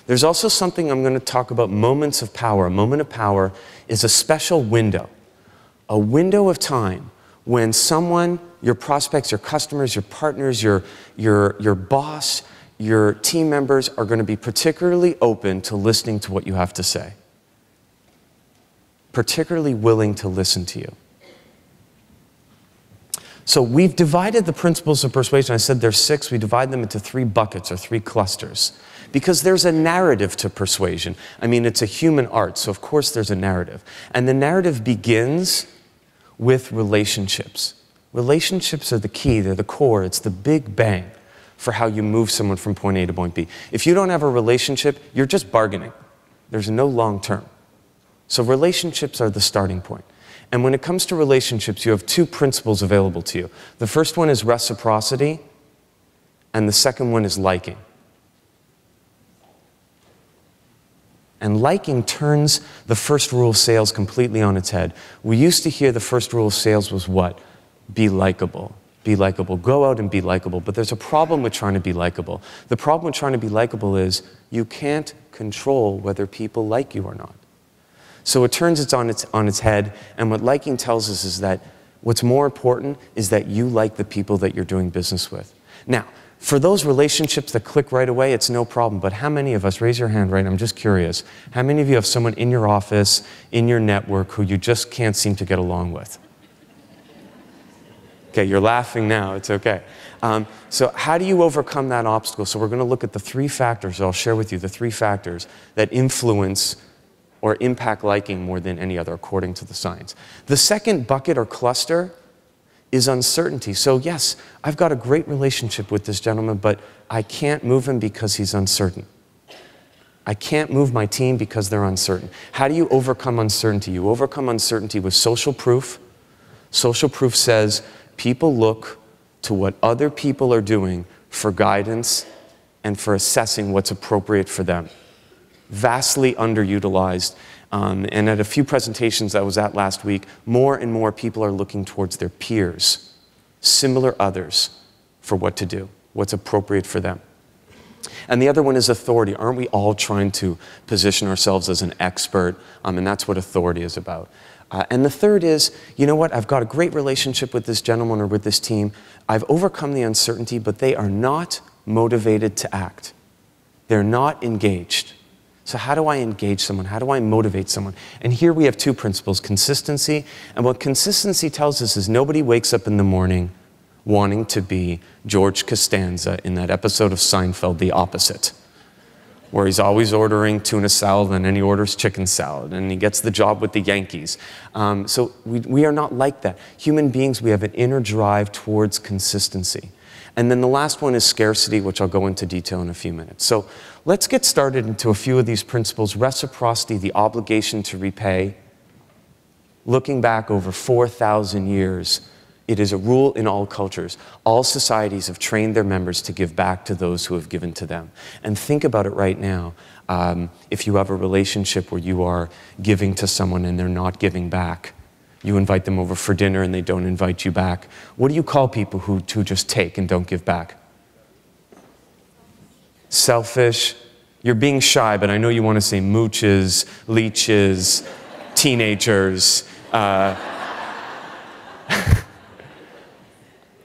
There's also something I'm going to talk about, moments of power. A moment of power is a special window, a window of time when someone, your prospects, your customers, your partners, your boss, your team members are going to be particularly open to listening to what you have to say, particularly willing to listen to you. So we've divided the principles of persuasion. I said there's 6. We divide them into 3 buckets or 3 clusters because there's a narrative to persuasion. I mean, it's a human art, so of course there's a narrative. And the narrative begins with relationships. Relationships are the key, they're the core, it's the big bang for how you move someone from point A to point B. If you don't have a relationship, you're just bargaining. There's no long term. So relationships are the starting point. And when it comes to relationships, you have 2 principles available to you. The first one is reciprocity, and the second one is liking. And liking turns the first rule of sales completely on its head. We used to hear the first rule of sales was what? Be likable. Be likable. Go out and be likable. But there's a problem with trying to be likable. The problem with trying to be likable is you can't control whether people like you or not. So it turns it on its head, and what liking tells us is that what's more important is that you like the people that you're doing business with. Now, for those relationships that click right away, it's no problem, but how many of us, raise your hand, right, I'm just curious, how many of you have someone in your office, in your network, who you just can't seem to get along with? Okay, you're laughing now, it's okay. So how do you overcome that obstacle? So we're going to look at the 3 factors, I'll share with you the 3 factors that influence or impact liking more than any other, according to the science. The second bucket or cluster is uncertainty. So yes, I've got a great relationship with this gentleman, but I can't move him because he's uncertain. I can't move my team because they're uncertain. How do you overcome uncertainty? You overcome uncertainty with social proof. Social proof says people look to what other people are doing for guidance and for assessing what's appropriate for them. Vastly underutilized. And at a few presentations I was at last week, more and more people are looking towards their peers, similar others, for what to do, what's appropriate for them. And the other one is authority. Aren't we all trying to position ourselves as an expert? And that's what authority is about. And the third is, you know what, I've got a great relationship with this gentleman or with this team. I've overcome the uncertainty, but they are not motivated to act. They're not engaged. So how do I engage someone? How do I motivate someone? And here we have 2 principles, consistency. And what consistency tells us is nobody wakes up in the morning wanting to be George Costanza in that episode of Seinfeld, The Opposite, where he's always ordering tuna salad and then he orders chicken salad and he gets the job with the Yankees. So we are not like that. Human beings, we have an inner drive towards consistency. And then the last one is scarcity, which I'll go into detail in a few minutes. So let's get started into a few of these principles. Reciprocity, the obligation to repay. Looking back over 4,000 years, it is a rule in all cultures. All societies have trained their members to give back to those who have given to them. And think about it right now. If you have a relationship where you are giving to someone and they're not giving back, you invite them over for dinner and they don't invite you back. What do you call people who just take and don't give back? Selfish. You're being shy, but I know you want to say mooches, leeches, teenagers,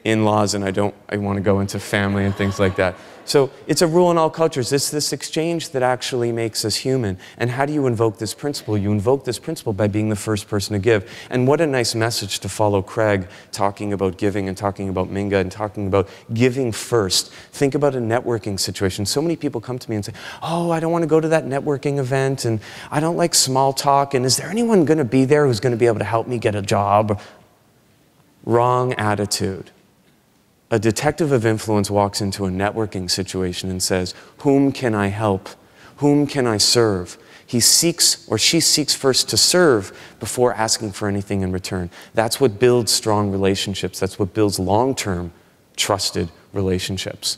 in-laws, and I want to go into family and things like that. So it's a rule in all cultures. It's this exchange that actually makes us human. And how do you invoke this principle? You invoke this principle by being the first person to give. And what a nice message to follow Craig, talking about giving and talking about Minga and talking about giving first. Think about a networking situation. So many people come to me and say, oh, I don't want to go to that networking event, and I don't like small talk, and is there anyone going to be there who's going to be able to help me get a job? Wrong attitude. A detective of influence walks into a networking situation and says, whom can I help? Whom can I serve? He seeks, or she seeks first to serve before asking for anything in return. That's what builds strong relationships. That's what builds long-term trusted relationships.